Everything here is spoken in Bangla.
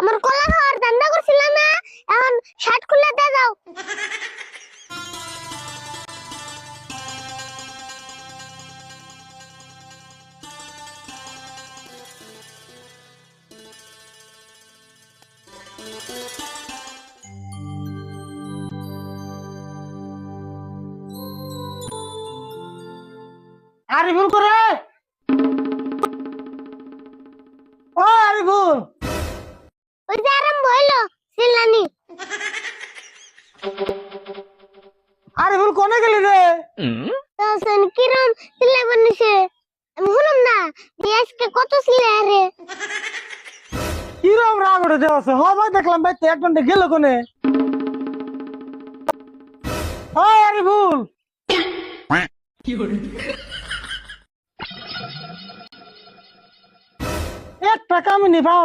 আমার কলা খাওয়ার ধান্দা করছিল না, এখন শার্ট খুলে দিয়ে যাও। আরিফুল করে ও আরিফুল, ওই যে আরম্ভ হইলো চিল্লানি। আরিফুল কোনে গেলি রে? তখন কিরম চিল্লাই বনিছে, আমি শুনলাম না যে আজকে কত চিল্লাই রে। কিরম রাগ উঠে দেওয়া হ ভাই, দেখলাম ভাই তো 1 ঘন্টা গেল কোনে। হয় আরিফুল, একটা কামিনী পাও